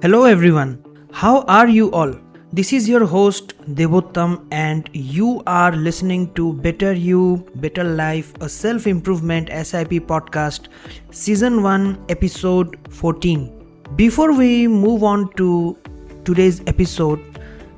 Hello everyone, how are you all? This is your host Debottam and you are listening to Better You, Better Life, a self-improvement SIP podcast, season 1, episode 14. Before we move on to today's episode,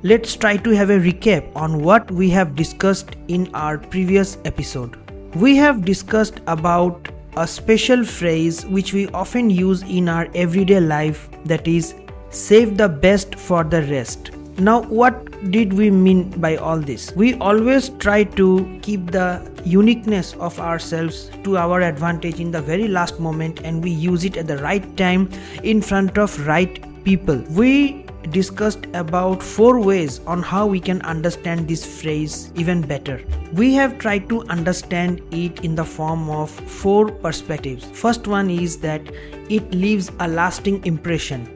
let's try to have a recap on what we have discussed in our previous episode. We have discussed about a special phrase which we often use in our everyday life, that is, save the best for the rest. Now, what did we mean by all this? We always try to keep the uniqueness of ourselves to our advantage in the very last moment, and we use it at the right time in front of right people. We discussed about 4 ways on how we can understand this phrase even better. We have tried to understand it in the form of 4 perspectives. First one is that it leaves a lasting impression.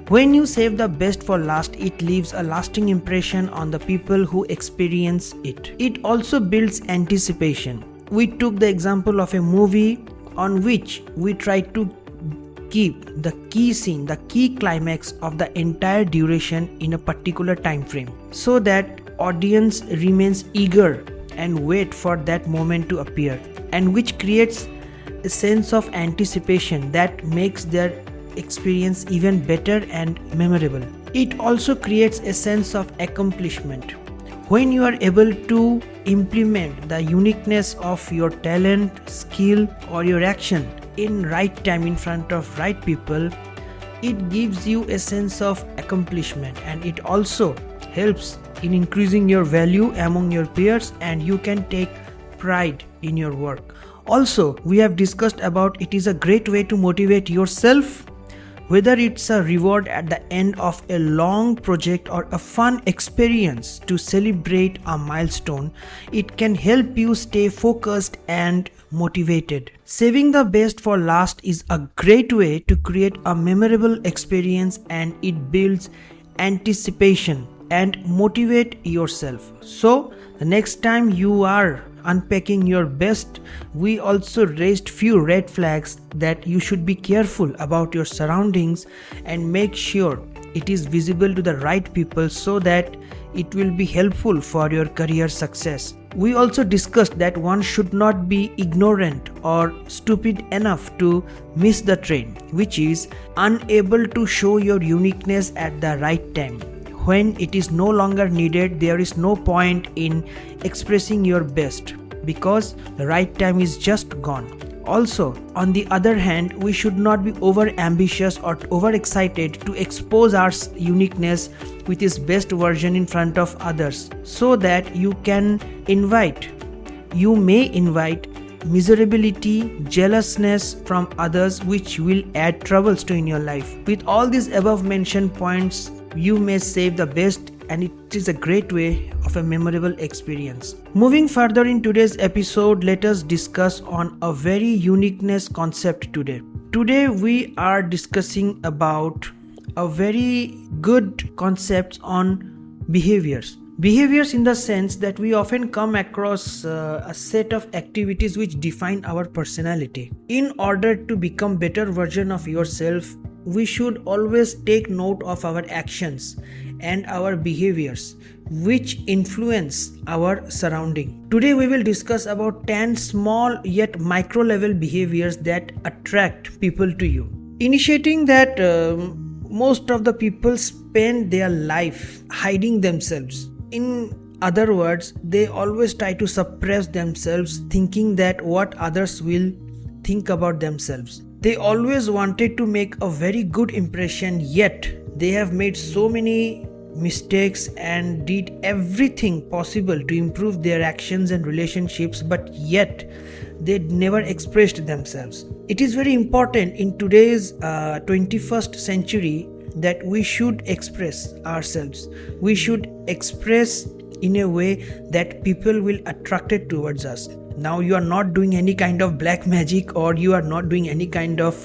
When you save the best for last, it leaves a lasting impression on the people who experience it. It also builds anticipation. We took the example of a movie on which we tried to keep the key scene, the key climax of the entire duration in a particular time frame, so that audience remains eager and wait for that moment to appear, and which creates a sense of anticipation that makes their experience even better and memorable. It also creates a sense of accomplishment. When you are able to implement the uniqueness of your talent, skill, or your action in right time in front of right people, it gives you a sense of accomplishment, and it also helps in increasing your value among your peers, and you can take pride in your work. Also, we have discussed about it is a great way to motivate yourself, whether it's a reward at the end of a long project or a fun experience to celebrate a milestone. It can help you stay focused and motivated. Saving the best for last is a great way to create a memorable experience, and it builds anticipation and motivate yourself. So the next time you are unpacking your best, we also raised few red flags that you should be careful about your surroundings and make sure it is visible to the right people so that it will be helpful for your career success. We also discussed that one should not be ignorant or stupid enough to miss the train, which is unable to show your uniqueness at the right time. When it is no longer needed, there is no point in expressing your best because the right time is just gone. Also, on the other hand, we should not be over ambitious or over excited to expose our uniqueness with its best version in front of others, so that you may invite miserability, jealousness from others, which will add troubles to in your life. With all these above mentioned points, you may save the best, and it is a great way of a memorable experience. Moving further in today's episode, let us discuss on a very uniqueness concept today. Today we are discussing about a very good concept on behaviors. Behaviors in the sense that we often come across a set of activities which define our personality. In order to become better version of yourself, we should always take note of our actions and our behaviors which influence our surrounding. Today we will discuss about 10 small yet micro level behaviors that attract people to you. Initiating that most of the people spend their life hiding themselves. In other words, they always try to suppress themselves, thinking that what others will think about themselves. They always wanted to make a very good impression, yet they have made so many mistakes and did everything possible to improve their actions and relationships, but yet they never expressed themselves. It is very important in today's 21st century that we should express ourselves. We should express in a way that people will attract it towards us. Now you are not doing any kind of black magic, or you are not doing any kind of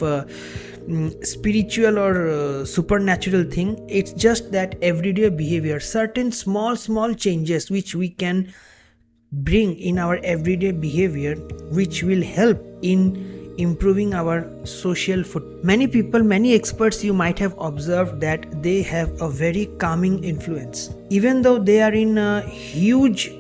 spiritual or supernatural thing. It's just that everyday behavior, certain small changes which we can bring in our everyday behavior, which will help in improving our social foot. Many people, many experts, you might have observed that they have a very calming influence. Even though they are in a huge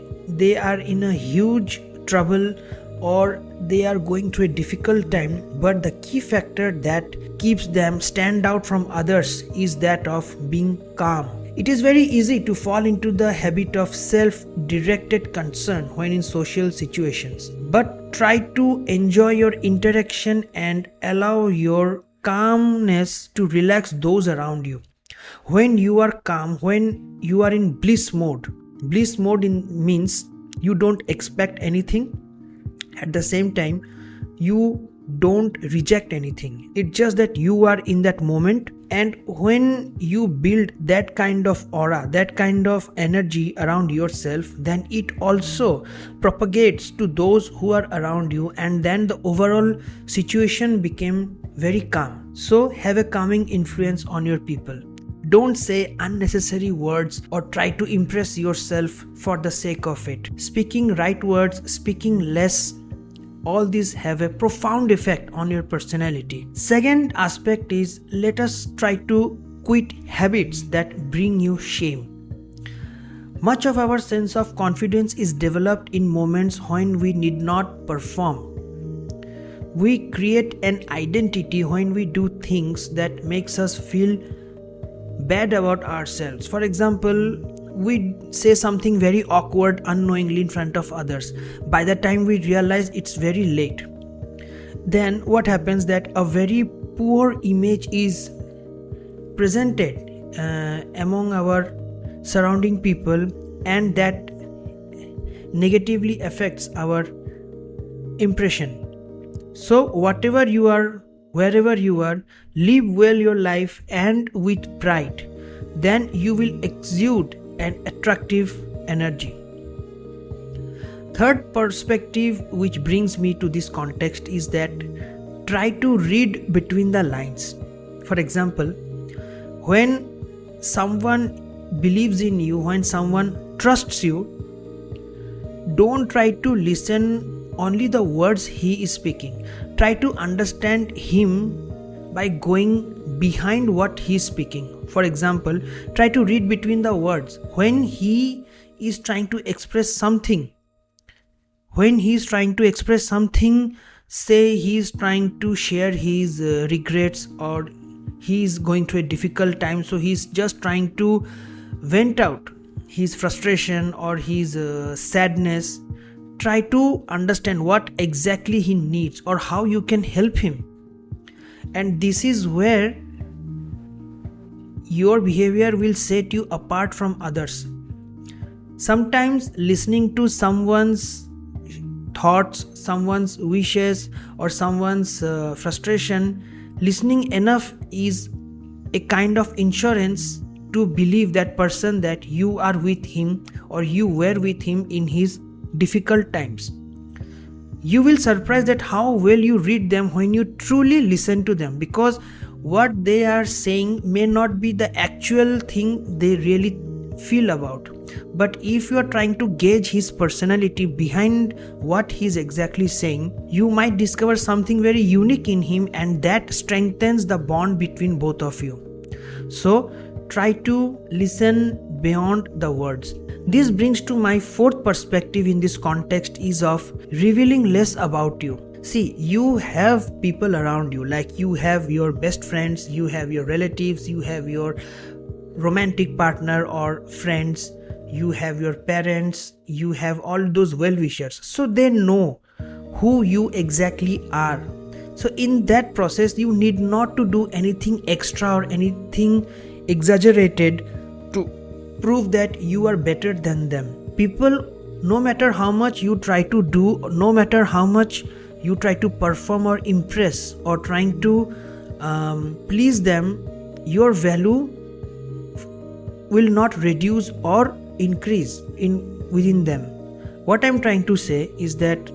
trouble, or they are going through a difficult time, but the key factor that keeps them stand out from others is that of being calm. It is very easy to fall into the habit of self-directed concern when in social situations, but try to enjoy your interaction and allow your calmness to relax those around you. When you are calm, when you are in bliss mode means you don't expect anything. At the same time, you don't reject anything. It's just that you are in that moment, and when you build that kind of aura, that kind of energy around yourself, then it also propagates to those who are around you, and then the overall situation became very calm. So have a calming influence on your people. Don't say unnecessary words or try to impress yourself for the sake of it. Speaking right words, speaking less, all these have a profound effect on your personality. Second aspect is, let us try to quit habits that bring you shame. Much of our sense of confidence is developed in moments when we need not perform. We create an identity when we do things that makes us feel bad about ourselves. For example, we say something very awkward unknowingly in front of others. By the time we realize, it's very late. Then what happens that a very poor image is presented among our surrounding people, and that negatively affects our impression. So whatever you are, wherever you are, live well your life and with pride. Then you will exude an attractive energy. Third perspective which brings me to this context is that try to read between the lines. For example, when someone believes in you, when someone trusts you, don't try to listen only the words he is speaking. Try to understand him by going behind what he is speaking. For example, try to read between the words. When he is trying to express something, say he is trying to share his regrets, or he is going through a difficult time, so he is just trying to vent out his frustration or his sadness. Try to understand what exactly he needs or how you can help him. And this is where your behavior will set you apart from others. Sometimes listening to someone's thoughts, someone's wishes, or someone's frustration, listening enough is a kind of insurance to believe that person that you are with him or you were with him in his difficult times. You will surprise that how well you read them when you truly listen to them, because what they are saying may not be the actual thing they really feel about. But if you are trying to gauge his personality behind what he is exactly saying, you might discover something very unique in him, and that strengthens the bond between both of you. So try to listen beyond the words. This brings to my fourth perspective in this context is of revealing less about you. See, you have people around you, like you have your best friends, you have your relatives, you have your romantic partner or friends, you have your parents, you have all those well-wishers. So they know who you exactly are. So in that process, you need not to do anything extra or anything exaggerated to prove that you are better than them. People, no matter how much you try to do, no matter how much you try to perform or impress or trying to please them, your value will not reduce or increase within them. What I'm trying to say is that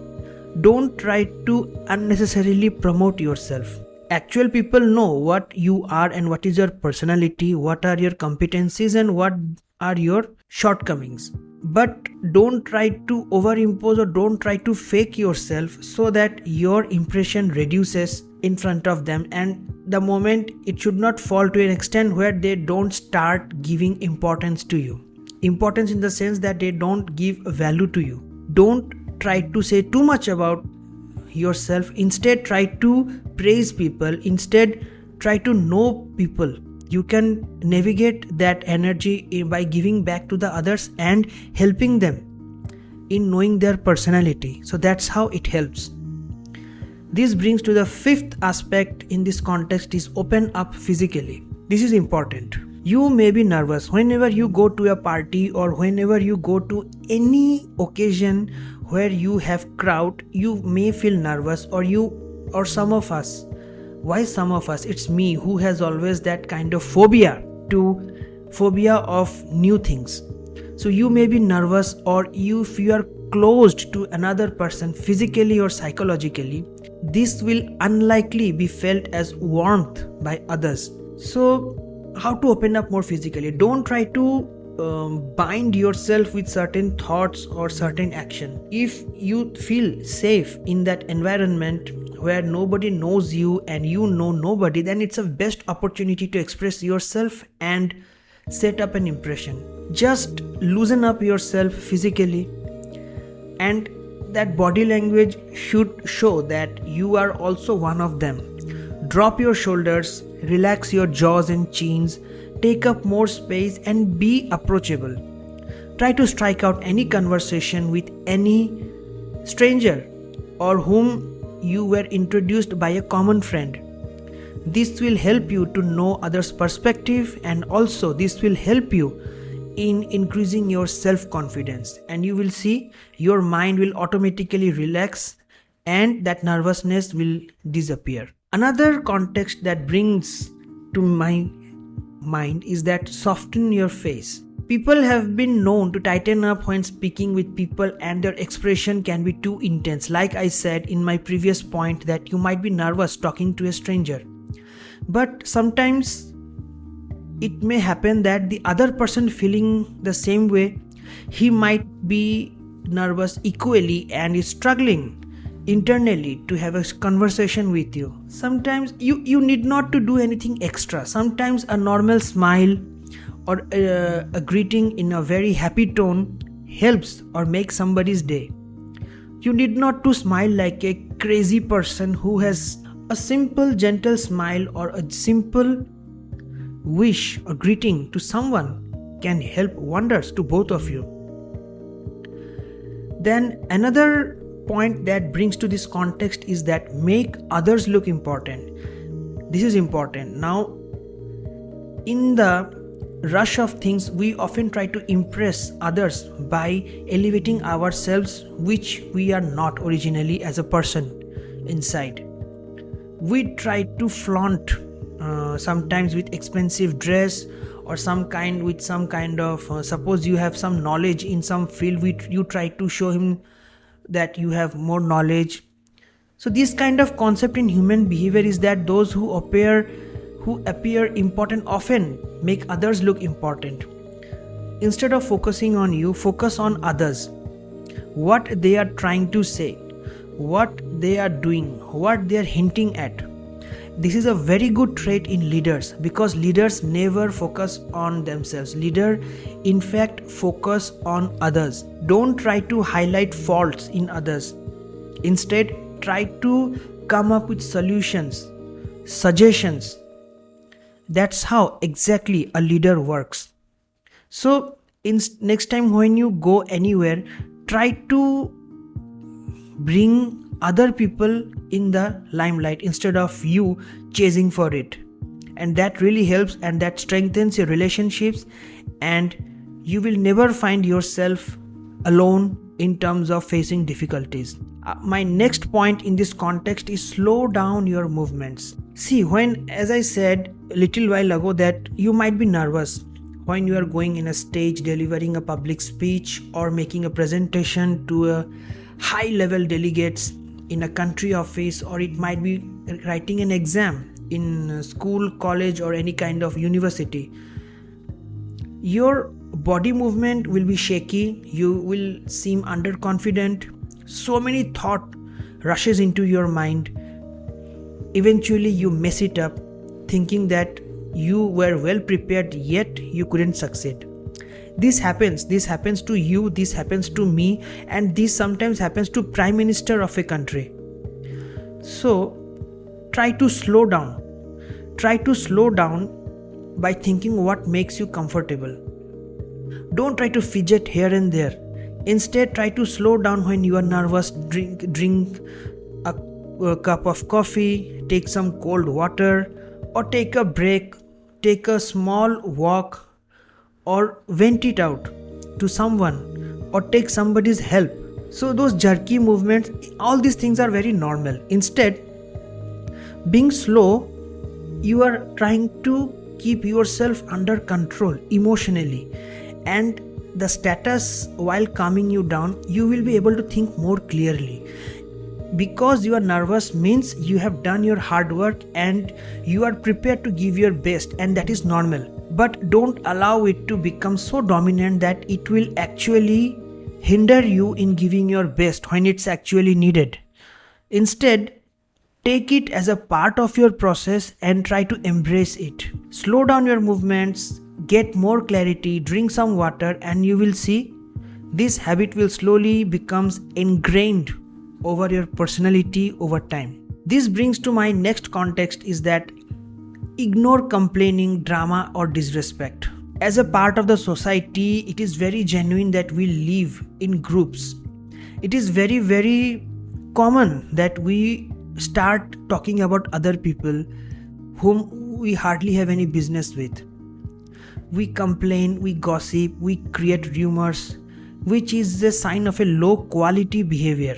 don't try to unnecessarily promote yourself. Actual people know what you are and what is your personality, what are your competencies and what are your shortcomings. but don't try to overimpose or don't try to fake yourself so that your impression reduces in front of them, and the moment it should not fall to an extent where they don't start giving importance to you. Importance in the sense that they don't give value to you. Don't try to say too much about yourself. Instead, try to praise people. Instead, try to know people. You can navigate that energy by giving back to the others and helping them in knowing their personality. So that's how it helps. This brings to the fifth aspect in this context, is open up physically. This is important. You may be nervous whenever you go to a party or whenever you go to any occasion where you have crowd. You may feel nervous, or some of us. Why some of us? It's me who has always that kind of phobia of new things. So you may be nervous, or if you are closed to another person physically or psychologically, this will unlikely be felt as warmth by others. So how to open up more physically? Don't try to bind yourself with certain thoughts or certain action. If you feel safe in that environment where nobody knows you and you know nobody, then it's a best opportunity to express yourself and set up an impression. Just loosen up yourself physically, and that body language should show that you are also one of them. Drop your shoulders, relax your jaws and chins, take up more space and be approachable. Try to strike out any conversation with any stranger or whom you were introduced by a common friend. This will help you to know others' perspective, and also this will help you in increasing your self-confidence, and you will see your mind will automatically relax and that nervousness will disappear. Another context that brings to my mind is that soften your face. People have been known to tighten up when speaking with people, and their expression can be too intense. Like I said in my previous point, that you might be nervous talking to a stranger, but sometimes it may happen that the other person feeling the same way, he might be nervous equally and is struggling internally to have a conversation with you. Sometimes you need not to do anything extra. Sometimes a normal smile or a greeting in a very happy tone helps or makes somebody's day. You need not to smile like a crazy person. Who has a simple gentle smile or a simple wish or greeting to someone can help wonders to both of you. Then another point that brings to this context is that make others look important. This is important. Now, in the rush of things, we often try to impress others by elevating ourselves, which we are not originally as a person inside. We try to flaunt sometimes with expensive dress or some kind of suppose you have some knowledge in some field, you try to show him that you have more knowledge. So this kind of concept in human behavior is that those who appear important often make others look important. Instead of focusing on you, focus on others, what they are trying to say, what they are doing, what they are hinting at. This is a very good trait in leaders, because leaders never focus on themselves. Leaders in fact focus on others. Don't try to highlight faults in others. Instead, try to come up with solutions, suggestions. That's how exactly a leader works. So next time when you go anywhere, try to bring other people in the limelight instead of you chasing for it, and that really helps, and that strengthens your relationships, and you will never find yourself alone in terms of facing difficulties. My next point in this context is slow down your movements. See, as I said a little while ago, that you might be nervous when you are going in a stage, delivering a public speech or making a presentation to a high level delegates in a country office, or it might be writing an exam in school, college or any kind of university. Your body movement will be shaky, you will seem underconfident, so many thought rushes into your mind. Eventually you mess it up, thinking that you were well prepared yet you couldn't succeed. This happens to you, this happens to me, and this sometimes happens to Prime Minister of a country. So try to slow down by thinking what makes you comfortable. Don't try to fidget here and there. Instead, try to slow down when you are nervous. Drink a cup of coffee, take some cold water, or take a break, take a small walk, or vent it out to someone, or take somebody's help. So those jerky movements, all these things are very normal. Instead, being slow, you are trying to keep yourself under control emotionally, and the status while calming you down, you will be able to think more clearly. Because you are nervous means you have done your hard work and you are prepared to give your best, and that is normal. But don't allow it to become so dominant that it will actually hinder you in giving your best when it's actually needed. Instead, take it as a part of your process and try to embrace it. Slow down your movements, get more clarity, drink some water, and you will see this habit will slowly becomes ingrained over your personality over time. This brings to my next context is that ignore complaining, drama, or disrespect. As a part of the society, it is very genuine that we live in groups. It is very, very common that we start talking about other people whom we hardly have any business with. We complain, we gossip, we create rumors, which is a sign of a low quality behavior.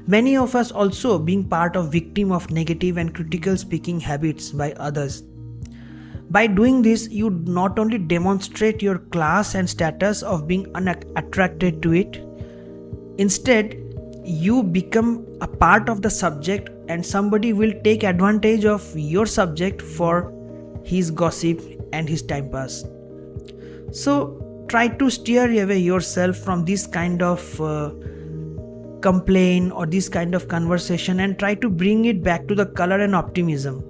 Many of us also being part of victim of negative and critical speaking habits by others. By doing this, you not only demonstrate your class and status of being unattracted to it, instead you become a part of the subject, and somebody will take advantage of your subject for his gossip and his time pass. So try to steer away yourself from this kind of complaint or this kind of conversation, and try to bring it back to the color and optimism.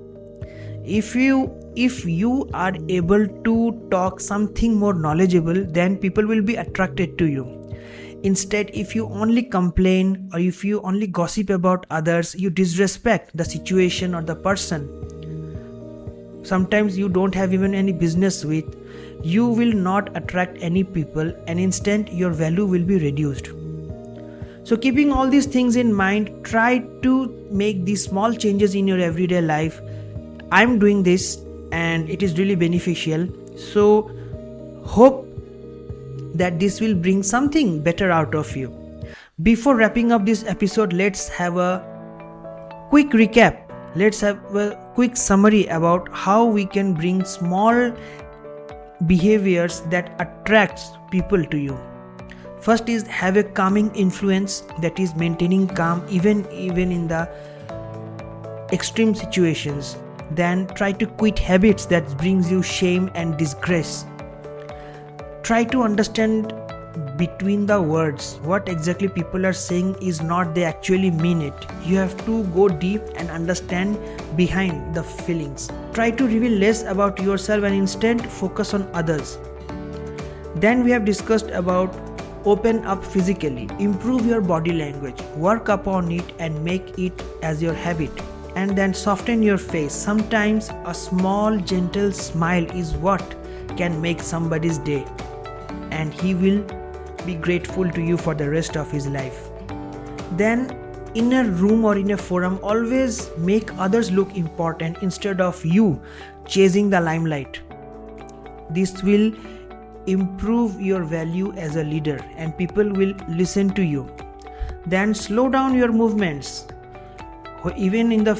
If you are able to talk something more knowledgeable, then people will be attracted to you. Instead, if you only complain or if you only gossip about others, you disrespect the situation or the person sometimes you don't have even any business with, you will not attract any people, and instead your value will be reduced. So keeping all these things in mind, try to make these small changes in your everyday life. I'm doing this and it is really beneficial. So hope that this will bring something better out of you. Before wrapping up this episode, let's have a quick recap. Let's have a quick summary about how we can bring small behaviors that attracts people to you. First is have a calming influence, that is maintaining calm even in the extreme situations. Then try to quit habits that brings you shame and disgrace. Try to understand between the words what exactly people are saying is not they actually mean it. You have to go deep and understand behind the feelings. Try to reveal less about yourself and instead focus on others. Then we have discussed about open up physically, improve your body language, work upon it and make it as your habit. And then soften your face. Sometimes a small gentle smile is what can make somebody's day, and he will be grateful to you for the rest of his life. Then in a room or in a forum, always make others look important instead of you chasing the limelight. This will improve your value as a leader and people will listen to you. Then slow down your movements. Even in the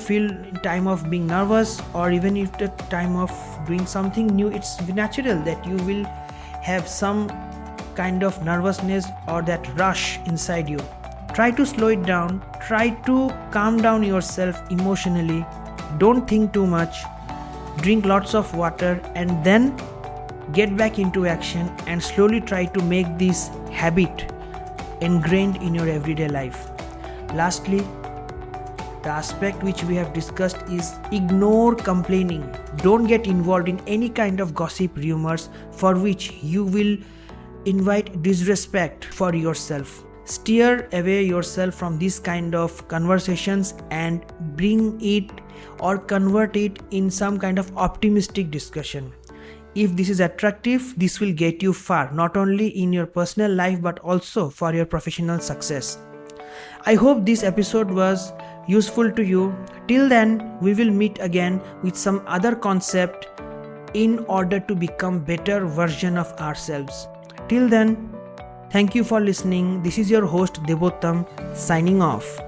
time of being nervous, or even if the time of doing something new, it's natural that you will have some kind of nervousness or that rush inside you. Try to slow it down. Try to calm down yourself emotionally. Don't think too much. Drink lots of water and then get back into action and slowly try to make this habit ingrained in your everyday life. Lastly, the aspect which we have discussed is ignore complaining. Don't get involved in any kind of gossip rumors for which you will invite disrespect for yourself. Steer away yourself from this kind of conversations and bring it or convert it in some kind of optimistic discussion. If this is attractive, this will get you far, not only in your personal life but also for your professional success. I hope this episode was useful to you. Till then, we will meet again with some other concept in order to become better version of ourselves. Till then, thank you for listening. This is your host Debottam signing off.